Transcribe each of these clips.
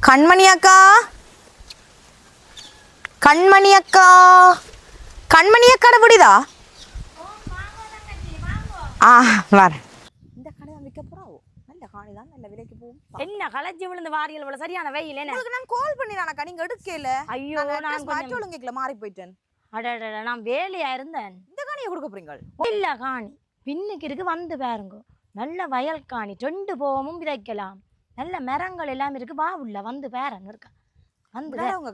கண்மணி அக்கா, கண்மணி அக்கா, கண்மணி அக்காட விடுதா? வரேன். இந்த கடையை விற்க போறாவோ? நல்ல காணி தான், நல்ல விலைக்கு போகும். என்ன கலச்சி விழுந்து வாரியல் இவ்வளவு சரியான வெயில் என்ன? உங்களுக்கு நான் கால் பண்ணினானக்கா, நீங்க எடுக்கல. ஐயோ நான் மாற்றி ஒழுங்கிக்கல, மாறி போயிட்டேன். அடடட நான் வேலையா இருந்தேன். இந்த காணியை கொடுக்க போறீங்க? இல்ல காணி பின்னுக்கு இருக்கு, வந்து பாருங்க. நல்ல வயல் காணி, 2 போகமும் விதைக்கலாம். நல்ல மரங்கள் எல்லாம் இருக்கு. வா உள்ள வந்து பாருங்க இருக்கா. வந்து வாங்க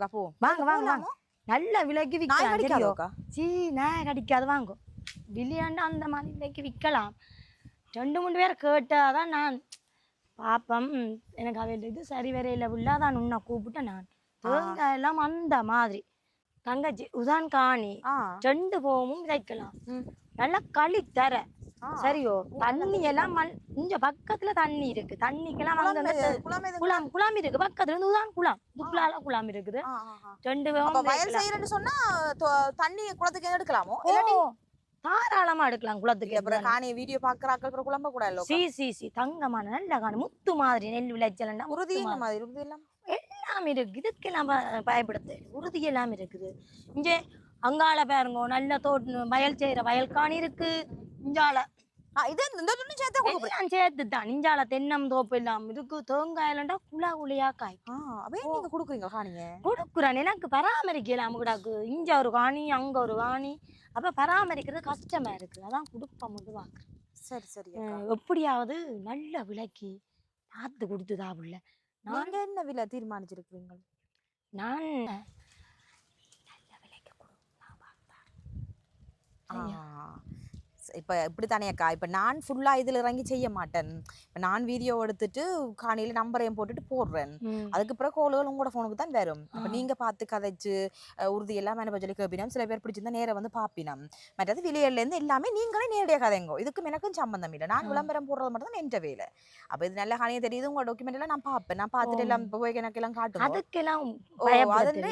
வாங்க வாங்க. நல்ல விலைக்கு விற்கலாம். சீ நான் கடிக்காது வாங்க. வில்லியாண்டா அந்த மாதிரி விலைக்கு விற்கலாம். 2-3 பேர் கேட்டாதான் நான் பாப்பம். எனக்கு அவள் இது சரி வரையில உள்ளாதான் உன்னை கூப்பிட்டேன் நான். தேங்காய் எல்லாம் அந்த மாதிரி தங்கச்சி உதான் காணி 2 போகமும் விதைக்கலாம். நல்லா களி தர சரியோ. தண்ணி எல்லாம் இங்க பக்கத்துல தண்ணி இருக்கு. தண்ணிக்கெல்லாம் குளம் குளம் இருக்கு பக்கத்துல இருந்து தான் குளம். துக்குலால குளம் இருக்குது. 2 வயல் செய்யறேன்னு சொன்னா தண்ணி குளத்துக்கு எடுக்கலாமோ? தாராளமா எடுக்கலாம் குளத்துக்கு. காணி வீடியோ பாக்குறாக்க குழம்ப கூட இல்ல. சி தங்கமான நல்ல காணி முத்து மாதிரி நெல் விளைச்சல் உறுதி மாதிரி உறுதி எல்லாம் இருக்கு. இதுக்கெல்லாம் பயப்படுத்து உறுதி எல்லாம் இருக்குது. இங்க அங்கால பாருங்க நல்ல தோட்டம் வயல் செய்யற வயல் காணி இருக்கு. இஞ்சால சேர்த்துதான் இஞ்சால தென்னம் தோப்பு எல்லாம் இருக்கு. தேங்காயிலண்டா குழா குழியா காய் கொடுக்குறான். எனக்கு பராமரிக்கலாம் கூடாக்கு. இங்க ஒரு காணி அங்க ஒரு காணி. அப்ப பராமரிக்கிறது கஷ்டமா இருக்கு. அதான் கொடுப்போம் பாக்குறேன். சரி சரி. எப்படியாவது நல்ல விலைக்கு பார்த்து கொடுத்துதா உள்ள. நாங்க என்ன விலை தீர்மானிச்சிருக்கீங்க? நான் நல்ல விலைக்கு கொடு, நான் பார்த்தேன். இப்போ இப்படி தானே அக்கா. இப்போ நான் ஃபுல்லாக இதில் இறங்கி செய்ய மாட்டேன். இப்போ நான் வீடியோ எடுத்துட்டு காணியில் நம்பரையும் போட்டுட்டு போடுறேன். அதுக்கு பிறகு கோல்கள் உங்களோட ஃபோனுக்கு தான் வரும். அப்போ நீங்கள் பார்த்து கதைச்சு உறுதியெல்லாம் என்ன சொல்லி கேட்பினோம். சில பேர் பிடிச்சிருந்தா நேரம் வந்து பார்ப்பினோம். மற்றது விலையிலேருந்து எல்லாமே நீங்களே நேரடியாக கதைங்கோ. இதுக்கும் எனக்கும் சம்பந்தம் இல்லை. நான் விளம்பரம் போடுறது மட்டும் தான் என்ற வேலை. அப்போ இது நல்ல காணியை தெரியுது. உங்களோட டாக்குமெண்ட் எல்லாம் நான் பார்ப்பேன். நான் பார்த்துட்டு எல்லாம் இப்போ போய் எனக்கு எல்லாம் காட்டுவோம். அதுக்கெல்லாம்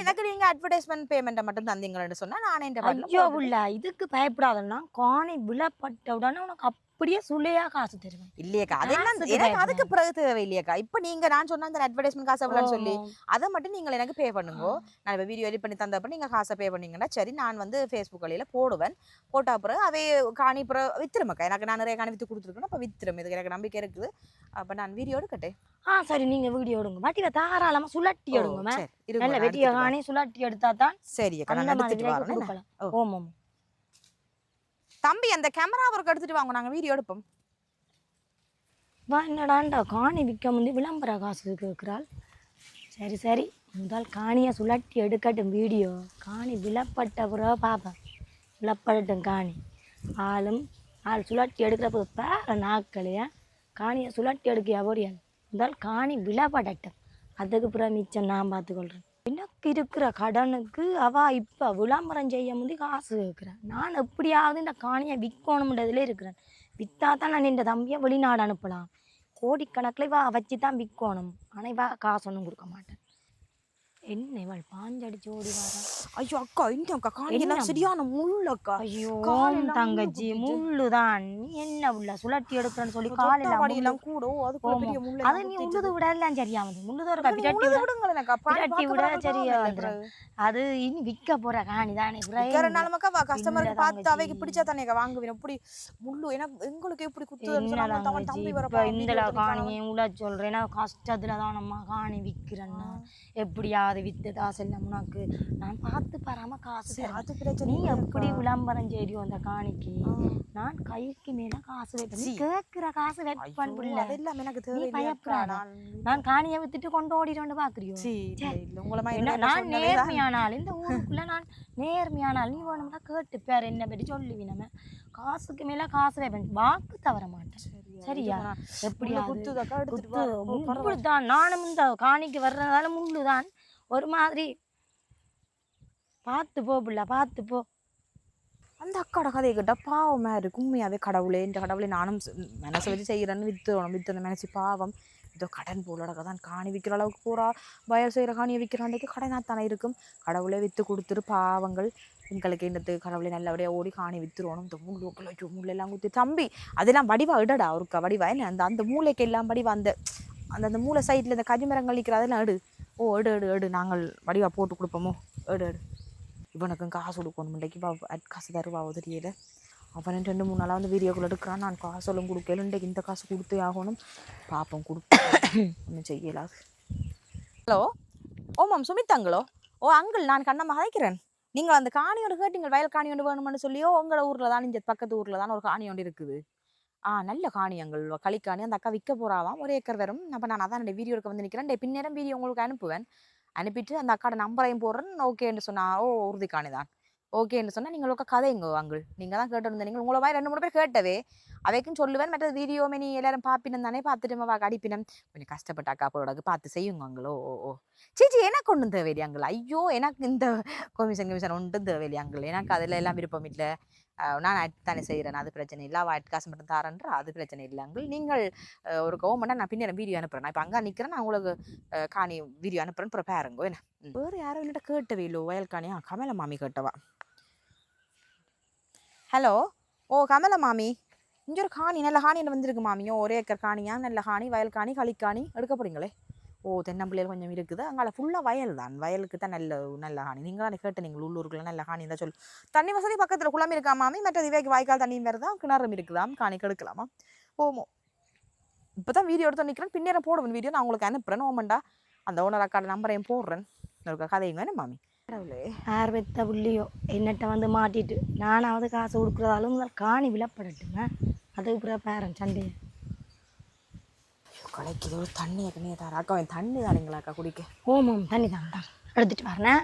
எனக்கு நீங்கள் அட்வர்டைஸ்மெண்ட் பேமெண்ட்டை மட்டும் தந்தீங்கன்னு சொன்னால் நான் என்ற இதுக்கு பயப்படாதன்னா காணி பட்ட உடனே உனக்கு அப்படியே சுள்ளையா காசு தருவேன். இல்லையக்கா, அதெல்லாம் எனக்கு அதுக்கு பிறகு தேவை இல்லையக்கா. இப்ப நீங்க நான் சொன்ன அந்த அட்வர்டைஸ்மெண்ட் காசு எவ்வளோன்னு சொல்லி அதை மட்டும் நீங்கள் எனக்கு பே பண்ணுங்க. நான் இப்போ வீடியோ எடிட் பண்ணி தந்தப்ப நீங்க காசை பே பண்ணீங்கன்னா சரி, நான் வந்து ஃபேஸ்புக் வழியில போடுவேன். போட்டா பிறகு அவை காணி பிறகு வித்துருமக்கா. எனக்கு நான் நிறைய காணி வித்து கொடுத்துருக்கேன். அப்போ வித்துரும். இதுக்கு எனக்கு நம்பிக்கை இருக்குது. அப்போ நான் வீடியோ எடுக்கட்டேன். சரி நீங்க வீடியோ எடுங்க. மாட்டி தாராளமா சுழட்டி எடுங்க. நல்ல வெட்டிய காணி சுழட்டி எடுத்தா தான் சரி. ஓமம் தம்பி அந்த கேமரா ஒர்க் எடுத்துட்டு வாங்க, நாங்க வீடியோ எடுப்போம். வா என்னடாண்டா காணி விற்க முந்தி விளம்பர காசு கேட்குறாள். சரி சரி முதல் காணியை சுழட்டி எடுக்கட்டும் வீடியோ. காணி விலப்பட்ட பிறகு பார்ப்பேன். விலப்படட்டும் காணி ஆள் சுழட்டி எடுக்கிற போது பேர நாட்களையா காணியை சுழட்டி எடுக்கையா போறியாள். முதல் காணி விலப்படட்டும். அதுக்கு பிறகு மிச்சம் நான் பார்த்துக்கொள்கிறேன். எனக்கு இருக்கிற கடனுக்கு இப்போ விளம்பரம் செய்ய முந்தி காசு கேட்குறேன். நான் எப்படியாவது இந்த காணியை விற்கணும்ன்றதுல இருக்கிறேன். விற்றா தான் நான் இந்த தம்பியை வெளிநாடு அனுப்பலாம். கோடிக்கணக்கில் வச்சு தான் விற்கணும். ஆனால் காசு ஒன்றும் கொடுக்க மாட்டேன். என்ன இவள் பாஞ்சடிச்சு ஓடி வரா. ஐயோ அக்கா, இந்த அக்கா காணியெல்லாம் சரியான முள்ளக்கா. ஐயோ தங்கச்சி முள்ளுதான். நீ என்ன உள்ள சுழட்டி எடுக்கிறேன்னு சொல்லி காலையெல்லாம் கூட அதை நீ உள்ளது விட எல்லாம் சரியா வந்து முள்ளுதோர் பிரட்டி விட சரியா வந்துடும். அது இனி விற்க போற காணி தானே. கஸ்டமருக்கு பார்த்து அவைக்கு பிடிச்சா தானே வாங்குவேன். எப்படி முள்ளு எனக்கு எங்களுக்கு எப்படி குத்து இந்த காணியை உள்ள சொல்றேன். கஷ்டத்துலதான் நம்ம காணி விற்கிறேன்னா எப்படியா வித்துதா செல்லம் உனக்கு நான் பார்த்து பாராம காசு. நீ எப்படி விளம்பரம் செய்யோ அந்த காணிக்கு. நான் கைக்கு மேல காசு வைப்பேன். நீ கேட்கிற காசு வைப்பேன். நான் காணியை வித்துட்டு கொண்டு ஓடிட்டு பாக்குறியோ. நான் நேர்மையானால் இந்த ஊருக்குள்ள நான் நேர்மையானால் நீ வேணும்னா கேட்டு பேர் என்ன பற்றி சொல்லுவி. நம்ம காசுக்கு மேல காசு வைப்பேன். வாக்கு தவற மாட்டேன். சரியா? எப்படிதான் நானும் இந்த காணிக்கு வர்றதால முள்ளுதான் ஒரு மாதிரி. பார்த்து போ பிள்ளை, பார்த்து போ. அந்த அக்காட கதையை கேட்டா பாவமா இருக்கு. உண்மையாவே கடவுளே இந்த கடவுளே நானும் மனசை வச்சு செய்யறேன்னு வித்து அந்த மனசு பாவம். இதோ கடன் போலோட தான் காணி விற்கிற அளவுக்கு பூரா வயல் செய்கிற காணியை விற்கிறாண்டைக்கு கடனாக தானே இருக்கும். கடவுளே விற்று கொடுத்துரு பாவங்கள். எங்களுக்கு என்னது கடவுளை நல்லபடியாக ஓடி காணி வித்துருவோம். இந்த மூளையெல்லாம் குத்தி தம்பி அதெல்லாம் வடிவா இடடா அவருக்கு வடிவா என்ன அந்த மூளைக்கு எல்லாம் வடிவா அந்த அந்த மூளை சைடில் இந்த கரிமரங்கள் நிற்கிற அதெல்லாம் எடு. ஓ எடு எடு எடு நாங்கள் வடிவா போட்டு கொடுப்போமோ எடு எடு இவனுக்கும் காசு கொடுக்கணும் இன்றைக்கு காசு தருவாவோ தெரியல அவன் 2-3 நாளாக வந்து வீடியோக்குள்ள எடுக்கிறான் நான் காசெல்லாம் கொடுக்கல இன்றைக்கு இந்த காசு கொடுத்தே ஆகணும் பாப்போம் கொடுப்போம் ஒன்றும் செய்யலாது ஹலோ ஓ மேம் சுமித்தாங்களோ ஓ அங்கிள் நான் கண்ணம்மா அழைக்கிறேன் நீங்கள் அந்த காணியோடு கேட்டீங்கள் வயல் காணி ஒன்று வேணுமென்னு சொல்லியோ உங்களோட ஊரில் தான் இங்கே பக்கத்து ஊரில் தான் ஒரு காணி ஒன்று இருக்குது நல்ல காணியங்கள் களிக்காணி அந்த அக்கா விற்க போகிறாவாம் 1 ஏக்கர் வரும் அப்போ நான் அதான் வீடியோ எடுக்க வந்து நிற்கிறேன் பின்னேரம் வீடியோ உங்களுக்கு அனுப்புவேன் அனுப்பிட்டு அந்த அக்காட நம்பரையும் போடுறேன் ஓகேன்னு சொன்னா ஓ உறுதி காணி தான் ஓகேன்னு சொன்னால் நீங்கள் உங்கள் கதைங்க அங்கிள் நீங்கள் தான் கேட்டுருந்தீங்க உங்களை மாதிரி 2-3 பேர் கேட்டவே அவைக்கும் சொல்லுவேன் மற்ற வீடியோமே நீ எல்லாரும் பார்ப்பினம் தானே பார்த்துட்டு அடிப்பினம் கொஞ்சம் கஷ்டப்பட்ட அக்கா போடாது பார்த்து செய்யுங்க அங்களோ ஓ சீச்சி எனக்கு ஒன்றும் தேவையில்லை அங்கிள் ஐயோ எனக்கு இந்த கமிஷன் ஒன்றும் தேவையில்லை அங்கிள் எனக்கு அதில் எல்லாம் விருப்பம் இல்லை நான் தானே செய்கிறேன் அது பிரச்சனை இல்லை அவள் காசு மட்டும் தாரன்ற அது பிரச்சனை இல்லை அங்கிள் நீங்கள் ஒரு கவர்மெண்ட்டாக நான் பின்னேரம் வீடியோ அனுப்புகிறேன் நான் இப்போ அங்கே நிற்கிறேன் நான் உங்களுக்கு காணி வீடியோ அனுப்புகிறேன் அப்புறம் பாருங்கோ என்ன வேறு யாரும் இல்லைட்ட கேட்டவே இல்லை வயல் காணியா கமல மாமி கேட்டவா ஹலோ ஓ கமல மாமி இங்கே ஒரு காணி நல்ல காணியில் வந்திருக்கு மாமியோ 1 ஏக்கர் காணியா நல்ல காணி வயல் காணி களிக்காணி எடுக்க போகிறீங்களே ஓ தென்னம்பிள்ளைகள் கொஞ்சம் இருக்குது அங்கே ஃபுல்லாக வயல் தான் வயலுக்கு தான் நல்ல காணி நீங்கள் தான் கேட்ட நீங்கள் உள்ளூருக்குள்ள நல்ல காணி தான் சொல்லு தண்ணி வசதி பக்கத்தில் குளம் இருக்கா மாமி மற்ற இவைக்கு வாய்க்கால் தண்ணியும் வருதா கிணறும் இருக்குதாம் காணி கெடுக்கலாமா ஓமோ இப்போ தான் வீடியோ எடுத்து நிற்கிறேன் பின்னேரம் போடுவேன் வீடியோ நான் உங்களுக்கு அனுப்புகிறேன் ஓமண்டா அந்த ஓனர் அக்காட நம்பரையும் போடுறேன் ஒரு கதைங்க என்ன மாமி யார் பெத்த புள்ளியோ என்னட்ட வந்து மாட்டிட்டு நானாவது காசு கொடுக்குறதாலும் காணி விழப்படட்டுங்க அதுக்கு பிறகு பேரன் சண்டையை கடைக்கு ஏதோ தண்ணியை கண்ணியை தாரா அக்கா தண்ணி தானுங்களா அக்கா குடிக்க ஓமாம் தண்ணி தான் எடுத்துட்டு வரேன்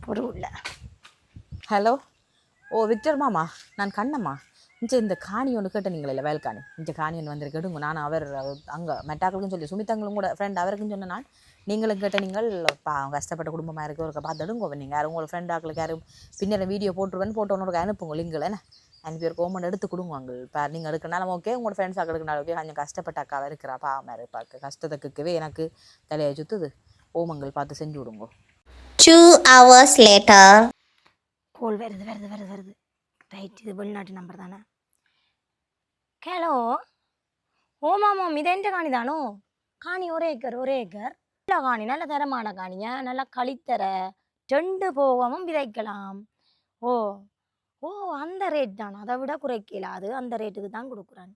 பொருள் ஹலோ ஓ விக்டர் மாமா நான் கண்ணம்மா இந்த காணி ஒன்று கேட்டீங்களே வயல் காணி இந்த காணி ஒன்று வந்திருக்கு எடுங்க நான் அவர் அங்கே மெட்டாக்களுக்கும் சொல்லி சுமித்தங்களும் கூட ஃப்ரெண்ட் அவருக்கும் சொன்ன நான் நீங்களும் கேட்ட நீங்கள் கஷ்டப்பட்ட குடும்பமாக இருக்குது ஒரு பார்த்து எடுங்க நீங்கள் யாரும் உங்களோட ஃப்ரெண்டாக்களுக்கு யாரும் பின்னர் வீடியோ போட்டுருவேன்னு போட்டு ஒன்று அனுப்புங்க லிங்கில் என்ன அனுப்பி ஒரு கோமெண்ட் எடுத்து கொடுங்க அங்கே இப்போ நீங்கள் எடுக்கனாலும் ஓகே உங்களோட ஃப்ரெண்ட்ஸாக எடுக்கனாலும் ஓகே கொஞ்சம் கஷ்டப்பட்ட அக்காவாக இருக்கிறா பாவமாக இருப்பாக்கு கஷ்டத்துக்குவே எனக்கு தலையை சுற்றுது ஓமங்கள் பார்த்து செஞ்சு விடுங்க 2 hours later. கோல் வருது ரைட் இது வெளிநாட்டு நம்பர் தானே ஹலோ ஓமாமாம் இது எந்த காணி தானோ காணி 1 ஏக்கர் நல்ல காணி நல்ல தரமான காணியா நல்லா கழித்தர 2 போகவும் விதைக்கலாம் ஓ ஓ அந்த ரேட் தானே அதை விட குறைக்கல அது அந்த ரேட்டுக்கு தான் கொடுக்குறேன்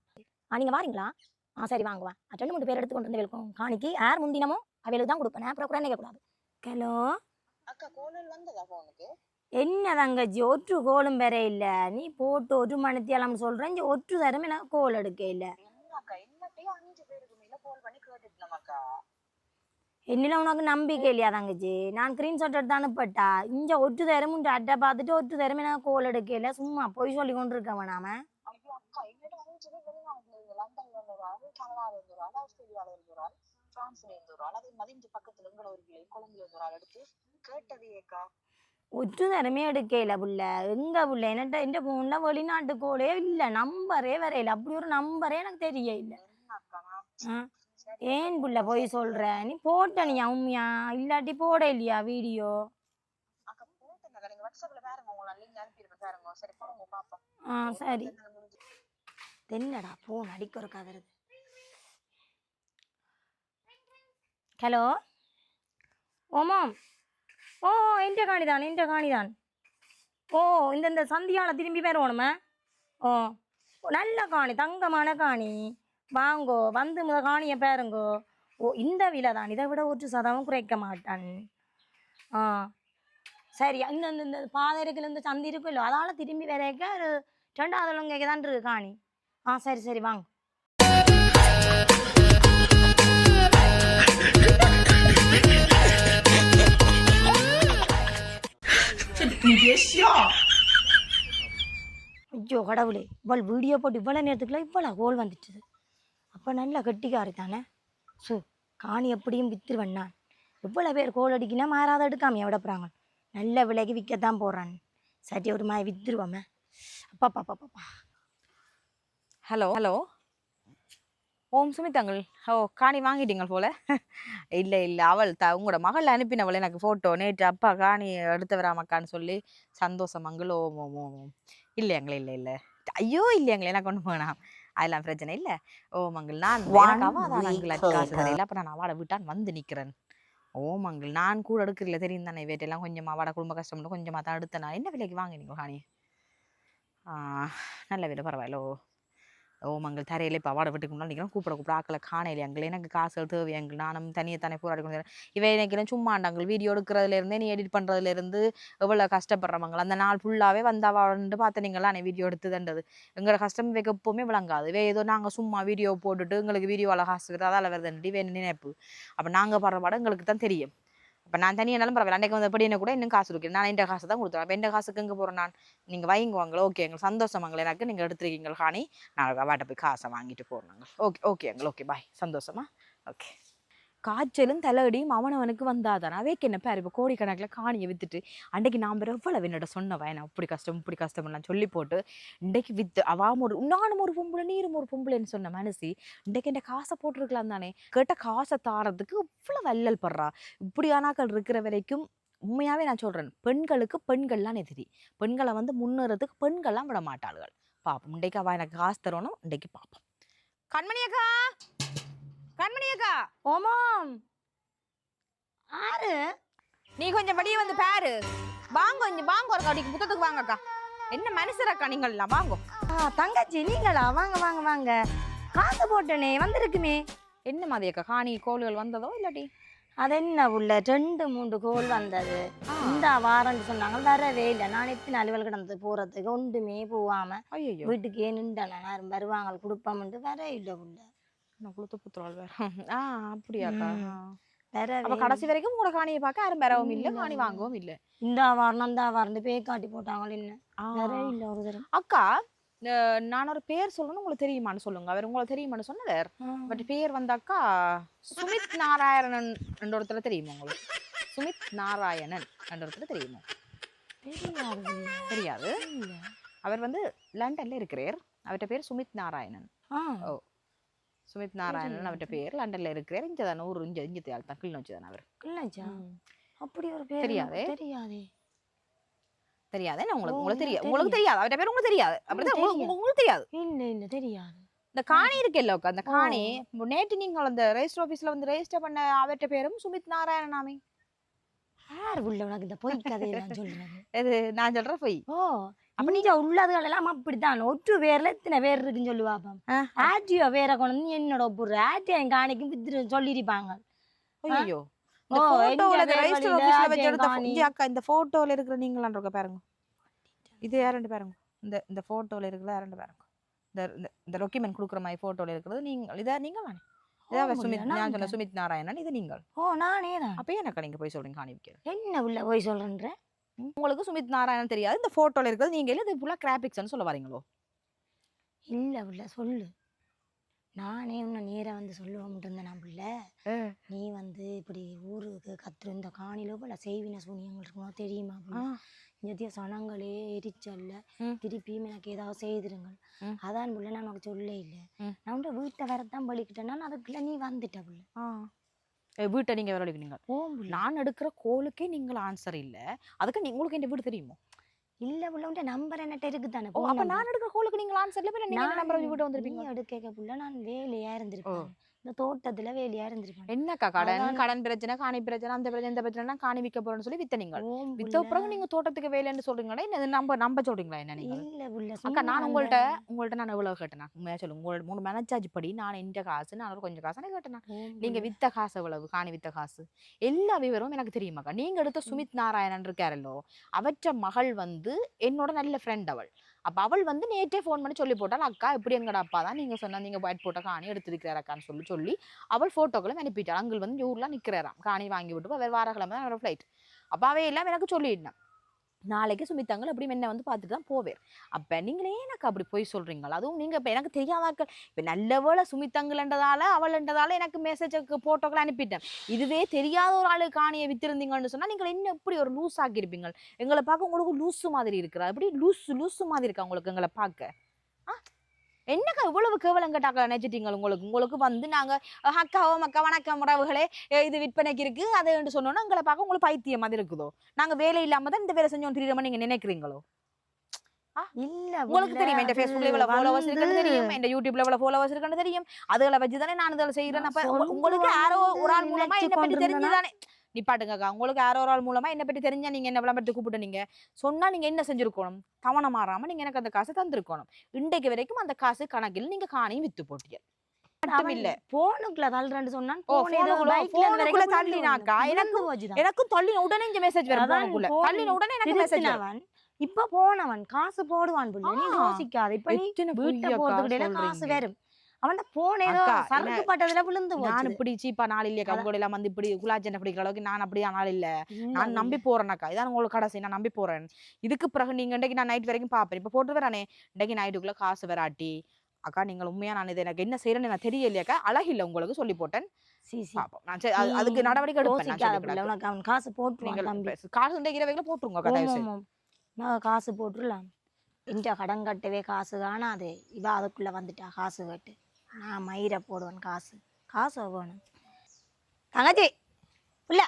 நீங்கள் வாரீங்களா சரி வாங்குவேன் 2-3 பேர் எடுத்து கொண்டு வந்து welcome காணிக்கு யார் முந்தினமோ அவைகளுக்கு தான் கொடுப்பேன் அப்புறம் கூட நினைக்கக்கூடாது ஹலோ அக்கா கோலல் வந்ததா ஃபோனுக்கு என்ன தங்கச்சி ஒற்று கோலும் வேற இல்ல நீ போட்டு 1 மணித்தியாலம் சொல்றேன் இங்க ஒற்று தரம் எனக்கு கோல் எடுக்க இல்ல என்னில உனக்கு நம்பிக்கை இல்லையா தங்கச்சி நான் ஸ்கிரீன்ஷாட் எடுத்து அனுப்பட்டா இங்க ஒற்று தரம் உண்டு அட்டை பார்த்துட்டு ஒற்று தரம் எனக்கு கோல் எடுக்க இல்ல சும்மா பொய் சொல்லி கொண்டு இருக்க வேணாம ஒற்று தரமே எடுக்கல புள்ள எங்க புள்ள என்னட்ட எந்த போன்ல வெளிநாட்டு கோலே இல்ல நம்பரே வரையில அப்படி ஒரு நம்பரே எனக்கு தெரிய இல்ல ஏன் புள்ள போய் சொல்ற நீ போட்ட நீ உண்மையா இல்லாட்டி போட இல்லையா வீடியோ சரி என்னடா போன் அடிக்க ஒரு கதறது ஹலோ ஓமாம் ஓ எந்த காணிதான் ஓ இந்த சந்தியால திரும்பி போயிடணுமே ஓ நல்ல காணி தங்கமான காணி வாங்கோ வந்து முத காணியை பாருங்கோ ஓ இந்த விலை தான் இதை விட 1% குறைக்க மாட்டான் சரி இந்த பாதை இருக்குல்ல இந்த சந்தி இருக்கும் இல்லை அதால் திரும்பி வரைக்க ஒரு 2வது லொங்கைக்கு தான் இருக்கு காணி சரி வாங்க ஐயோ கடவுளே இவள் வீடியோ போட்டு இவ்வளோ நேரத்துக்குள்ள இவ்வளோ கோல் வந்துட்டுது அப்போ நல்லா கெட்டிக்காரி தானே காணி எப்படியும் வித்துருவேன் நான் இவ்வளோ பேர் கோல் அடிக்கினா மாறாத எடுக்காமையா விட போகிறாங்க நல்ல விலைக்கு விற்கத்தான் போடுறான் சரி ஒரு மாதிரி வித்துருவோமே அப்பாப்பாப்பாப்பா ஹலோ ஓம் சுமித்தாங்கள் ஓ காணி வாங்கிட்டீங்க போல இல்லை அவள் உங்களோட மகள் அனுப்பினவள் எனக்கு ஃபோட்டோ நேற்று அப்பா காணி எடுத்து வராமக்கான்னு சொல்லி சந்தோஷமங்கள் ஓம் இல்லையாங்களே இல்லை ஐயோ இல்லையாங்களே எனக்கு கொண்டு போனா அதெல்லாம் பிரச்சனை இல்லை ஓமங்கள் நான் அவள் காசு தரையில் அப்போ நான் அவளை விட்டான் வந்து நிற்கிறேன் ஓமாங்கள் நான் கூட எடுக்கல தெரியும் தானே வேட்டெல்லாம் கொஞ்சமாக வாட குடும்ப கஷ்டம் கொஞ்சமாக தான் எடுத்தேன் நான். என்ன விலைக்கு வாங்கினீங்க ஹானி? நல்ல விலை பரவாயில்ல. ஓமங்கள் தரையில் இப்போ அவாட வீட்டுக்கு முன்னாடி நிற்கிறோம். கூப்பிட ஆக்களை காணையிலே எங்கள் எனக்கு காசு தேவை எங்கள் நானும் தனியை போராடி கொண்டு இவை எனக்கு சும்மாண்டாங்கள் வீடியோ எடுக்கிறதுலேருந்து நீ எடிட் பண்ணுறதுலேருந்து எவ்வளோ கஷ்டப்படுறவங்க அந்த நாள் ஃபுல்லாகவே வந்தாவான்னு பார்த்தீங்களா நீ வீடியோ எடுத்துதுன்றது எங்களோட கஷ்டம் வைக்க எப்போவுமே விளங்காது. ஏதோ நாங்கள் சும்மா வீடியோ போட்டுட்டு எங்களுக்கு வீடியோவில் காசு வருது அதால் வருதுன்ட்டு வேணும் நினைப்பு. அப்போ நாங்கள் படுற பாடம் எங்களுக்கு தான் தெரியும். அப்போ நான் தனியானாலும் பரவாயில்ல அன்றைக்கு வந்து எப்படி என்ன கூட இன்னும் காசு இருக்குது நான் எந்த காசு தான் கொடுத்துருவேன். அப்போ எந்த காசுக்கு எங்கே போகிறேன் நான்? நீங்கள் வாங்குவாங்களோ ஓகே எங்களுக்கு சந்தோஷமாங்களே எனக்கு நீங்கள் எடுத்துருக்கீங்க ஹானி நான் வாட்ட போய் காசை வாங்கிட்டு போகிறாங்க. ஓகே ஓகே பாய் சந்தோஷமா ஓகே. காய்ச்சலும் தலையடியும் அவனவனுக்கு வந்தாதான் அவைக்கு என்ன பேர் இப்போ கோடிக்கணக்கில் காணியை விற்றுட்டு அன்றைக்கு நான் எவ்வளவு என்னோட சொன்னவன் நான் இப்படி கஷ்டம்லாம் சொல்லி போட்டு இன்றைக்கு விற்று நானும் ஒரு பொம்பளை நீரும் ஒரு பொம்பளைன்னு சொன்ன மனசி இன்றைக்கு என் காசை போட்டிருக்கலாம் தானே. கேட்ட காசை தாரதுக்கு இவ்வளோ வல்லல் படுறா. இப்படியானாக்கள் இருக்கிற வரைக்கும் உண்மையாகவே நான் சொல்கிறேன் பெண்களுக்கு பெண்கள்லாம் எதிரி. பெண்களை வந்து முன்னேறதுக்கு பெண்கள்லாம் விட மாட்டாள்கள். பார்ப்போம் இன்றைக்கு அவள் எனக்கு காசு தரணும். இன்றைக்கு பார்ப்போம். கண்மணியக்கா கண்மணியக்கா. ஓமாம் ஆறு நீ கொஞ்சம் வெளியே வந்து பாரு. வாங்க ஒரு கடிக்கு புத்தத்துக்கு வாங்கக்கா. என்ன மனுஷரக்கா நீங்கள்லாம் வாங்க. தங்கச்சி நீங்களா? வாங்க வாங்க வாங்க. காசு போட்டனே வந்திருக்குமே. என்ன மாதிரியாக்கா காணி கோள்கள் வந்ததோ இல்லாட்டி? அது என்ன உள்ள 2-3 கோல் வந்தது. இந்த வாரம்னு சொன்னாங்க வரவே இல்லை. நான் எத்தனை அலுவல் கிடந்து போறதுக்கு ஒன்றுமே போகாம வீட்டுக்கே நின்றேன். யாரும் வருவாங்க கொடுப்போம்ட்டு வர இல்லை உள்ள. குளுத்து புத்துறாள் வேற. அப்படியாக்கா? அப்ப கடைசி வரைக்கும் உங்களோட காணியை பார்க்க யாரும் வரவும் இல்லை காணி வாங்கவும் இல்லை. இந்த வாரம் அந்த வாரம் பேய் காட்டி போட்டாங்க. என்ன வர இல்லை ஒரு தரம். அக்கா நான் ஒரு பேர் சொல்லணும் உங்களுக்கு தெரியுமான்னு சொல்லுங்க. அவர் உங்களுக்கு தெரியுமான்னு சொன்னவர். பட் பேர் வந்தாக்கா சுமித் நாராயணன் என்ற ஒருத்தர் தெரியுமா உங்களுக்கு? சுமித் நாராயணன் என்ற ஒருத்தர் தெரியுமா? தெரியாது. அவர் வந்து லண்டன்ல இருக்கிறார். அவர்கிட்ட பேர் சுமித் நாராயணன். ஓ சுமித் நாராயணன் அவர்கிட்ட பேர் லண்டன்ல இருக்கிறார். இங்கதான் ஊர் இஞ்ச தான் கிளிநொச்சி தான் அவர். கிளிநொச்சா? அப்படி ஒரு பேர் தெரியாதே. தெரியாதே உங்களுக்கு தெரியாது. உங்களுக்கு தெரியாது அவர்கிட்ட பேர் உங்களுக்கு தெரியாது. அப்படிதான் உங்களுக்கு தெரியாது. இல்ல தெரியாது. இந்த காணி இருக்குல்ல அந்த காணி நேற்று நீங்கள் அந்த ரெஜிஸ்டர் ஆபீஸ்ல வந்து ரெஜிஸ்டர் பண்ண அவர்கிட்ட பேரும் சுமித் நாராயணனாமே. யார் உள்ள உனக்கு இந்த பொய் கதையெல்லாம் சொல்றது? இது நான் சொல்ற பொய். அப்ப நீங்க உள்ளதுகள் எல்லாம் அப்படித்தான். ஒற்று பேர்ல இத்தனை பேர் இருக்குன்னு சொல்லுவாப்பம். ஆட்டியோ வேற கொண்டு என்னோட ஒப்புற ஆட்டியோ என் காணிக்கும் வித்து சொல்லிருப்பாங்க. ஐயோ இந்த போட்டோல ரெஜிஸ்டர் ஆபீஸ்ல வச்சு எடுத்த அக்கா இந்த போட்டோல இருக்கிற நீங்களாம் இருக்க பாருங்க. இது யாரண்டு பாருங்க. இந்த போட்டோல இருக்கிற யாரண்டு பாருங்க. இந்த டாக்குமெண்ட் கொடுக்குற மாதிரி போட்டோல இருக்கிறது நீங்க நீங்க தானே? சுமித் நான் சொன்ன சுமித் நாராயணன் இது நீங்கள். நானே தான். அப்ப எனக்கு நீங்க போய் சொல்றீங்க காணி விற்கிறது. என்ன உள்ள போய் சொல்றேன்ற? உங்களுக்கு சுமித் நாராயணன் தெரியாது. இந்த போட்டோல இருக்கிறது நீங்க இது ஃபுல்லா கிராபிக்ஸ்னு சொல்ல வரீங்களோ? இல்ல உள்ள சொல்லு. நானே இன்னும் நேரா வந்து சொல்லுவோம்ட்டு இருந்தேன். நான் பிள்ளை நீ வந்து இப்படி ஊருக்கு கத்துரு இந்த காணில போல செய்வின சூனியங்கள் இருக்கணும் தெரியுமா? இந்திய சனங்களே எரிச்சல்ல திருப்பியும் எனக்கு ஏதாவது செய்திருங்கள். அதான் பிள்ளை நான் உனக்கு சொல்ல இல்லை. நான் வீட்டை வரத்தான் பலிக்கிட்டேன்னா அதுக்குள்ள நீ வந்துட்ட பிள்ளை. வீட்டை நீங்க வேற அடிக்கிறீங்க. நான் எடுக்கிற கோலுக்கே நீங்கள் ஆன்சர் இல்ல. அதுக்கு உங்களுக்கு இந்த வீடு தெரியுமோ? இல்ல புள்ள நம்பர் என்ன இருக்கு தானே. அப்ப நான் எடுக்கிற கோலுக்கு நீங்கள் ஆன்சர் இல்ல. நீங்க நம்பர் வீடு வந்திருப்பீங்க. எடுக்க புள்ள நான் வேலையா இருந்திருப்பேன். இந்த தோட்டத்துல வேலையா இருந்திருப்பேன். என்னக்கா கடன் பிரச்சனை காணி பிரச்சனை அந்த பிரச்சனை இந்த பிரச்சனை காணி விற்க போறேன்னு சொல்லி வித்த நீங்கள் வித்த பிறகு நீங்க தோட்டத்துக்கு வேலைன்னு சொல்றீங்களா? என்ன நம்ப சொல்றீங்களா? என்ன நீங்க இல்ல புள்ள அக்கா நான் உங்கள்ட்ட நான் எவ்வளவு கேட்டேன்? உண்மையா சொல்லுங்க. உங்களோட 3 மேனேஜ் படி நான் இந்த காசு நான் கொஞ்சம் காசு கேட்டேன். நீங்க வித்த காசு எவ்வளவு காணி வித்த காசு எல்லா விவரமும் எனக்கு தெரியுமாக்கா. நீங்க எடுத்த சுமித் நாராயணன் இருக்காரல்லோ அவற்ற மகள் வந்து என்னோட நல்ல ஃப்ரெண்ட் அவள். அப்ப அவள் வந்து நேற்றே ஃபோன் பண்ணி சொல்லி போட்டாள் அக்கா இப்படி எங்கட அப்பா தான் நீங்க சொன்னா நீங்க ஒயிட் போட்ட காணி எடுத்துருக்கிறார் அக்கான்னு சொல்லி அவள் போட்டோக்களும் அனுப்பிட்டாள். அங்கே வந்து ஊர்லாம் நிற்கிறாராம் காணி வாங்கி விட்டு வேறு வாரக்கிழமை தான் அவரோட ஃப்ளைட். அப்போ அவை எல்லாம் எனக்கு சொல்லிடணும் நாளைக்கு சுமித்தாங்கள் அப்படி என்ன வந்து பார்த்துட்டு தான் போவேர். அப்போ நீங்களே எனக்கு அப்படி போய் சொல்கிறீங்களா? அதுவும் நீங்கள் இப்போ எனக்கு தெரியாதாக்கள் இப்போ நல்ல வேளை சுமித்தாங்கள்ன்றதால அவள்ன்றதால எனக்கு மெசேஜுக்கு போட்டோக்களை அனுப்பிட்டேன். இதுவே தெரியாத ஒரு ஆளு காணியை வித்திருந்தீங்கன்னு சொன்னால் நீங்கள் என்ன எப்படி ஒரு லூஸ் ஆக்கியிருப்பீங்க? எங்களை பார்க்க உங்களுக்கு லூஸு மாதிரி இருக்கிறா. எப்படி லூஸு மாதிரி இருக்கா உங்களுக்கு எங்களை பார்க்க? என்னக்கா இவ்வளவு கேவலம் கேட்டாக்கா நினைச்சிட்டீங்க? உங்களுக்கு வந்து நாங்க அக்காவோ மக்கா வணக்கம் உறவுகளே இது விற்பனைக்கு இருக்கு அது சொன்னோன்னா எங்களை பார்க்க உங்களுக்கு பைத்தியம் மாதிரி இருக்குதோ? நாங்க வேலை இல்லாம தான் இந்த வேலை செஞ்சோம் தெரியாம நீங்க நினைக்கிறீங்களோ? இல்ல உங்களுக்கு தெரியும் என் ஃபேஸ்புக்ல இவ்வளவு ஃபாலோவர்ஸ் இருக்குன்னு தெரியும், என் யூடியூப்ல இவ்வளவு ஃபாலோவர்ஸ் இருக்குன்னு தெரியும். அதுகளை வச்சுதானே நான் இதில் செய்யறேன். அப்ப உங்களுக்கு யாரோ ஒரு ஆள் மூலமா என்ன பற்றி தெரிஞ்சுதானே நிப்பாட்டுங்கக்கா. உங்களுக்கு யாரோ ஒரு ஆள் மூலமா என்ன பற்றி தெரிஞ்சா நீங்க என்ன விளம்பரத்துக்கு கூப்பிட்டு நீங்க சொன்னா நீங்க என்ன செஞ்சிருக்கணும்? தவணை மாறாம நீங்க எனக்கு அந்த காசை தந்திருக்கணும். இன்றைக்கு வரைக்கும் அந்த காசு கணக்கில் நீங்க காணையும் வித்து போட்டீங்க. மட்டும் இல்ல போனுக்குள்ள தள்ளுறேன்னு சொன்னான். போனுக்குள்ள தள்ளினாக்கா எனக்கும் தள்ளின உடனே இங்க மெசேஜ் வரும். போனுக்குள்ள தள்ளின உடனே எனக்கு மெசேஜ் வரும். இப்ப போனவன் காசு போடுவான் புள்ள. நீ யோசிக்காத. இப்ப நீ வீட்டை போறதுக்கிட்ட காசு வரும். அவன் போன் ஏதோ சரக்கு பட்டதுல விழுந்து போச்சு. நான் இப்படி சீப்பா நாள் இல்லையா கவுங்கோட எல்லாம் வந்து இப்படி குலாஜன் பிடிக்கிற அளவுக்கு நான் அப்படி நாள் இல்ல. நான் நம்பி போறேன்னாக்கா. இதான் உங்களுக்கு கடைசி நான் நம்பி போறேன். இதுக்கு பிறகு நீங்க இன்றைக்கு நான் நைட் வரைக்கும் பாப்பேன். இப்ப போட்டு வரானே இன்றைக்கு நைட்டுக்குள்ள காசு வராட்டி அக்கா நீங்கள் உண்மையா நான் இது எனக்கு என்ன செய்யறேன்னு நான் தெரியலையாக்கா. அழகில்ல உங்களுக்கு சொல்லி போட்டேன். அதுக்கு நடவடிக்கை எடுப்பேன். உனக்கு அவன் காசு போட்டுருவான். காசு இன்றைக்கு இரவைகளை போட்டுருங்க. காசு போட்டுடலாம். இந்த கடன் கட்டவே காசு காணாது. இவ அதுக்குள்ள வந்துட்டா காசு கட்டு. நான் மயிரை போடுவேன். காசு வேணும் தங்கச்சி. இல்ல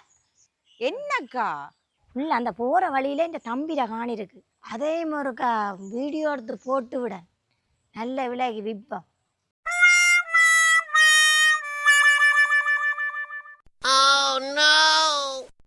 என்னக்கா இல்ல அந்த போற வழியில இந்த தம்பிட காணி இருக்கு. அதே மாதிரிக்கா வீடியோ எடுத்து போட்டு விட நல்ல விலைக்கு விற்போம். Oh no!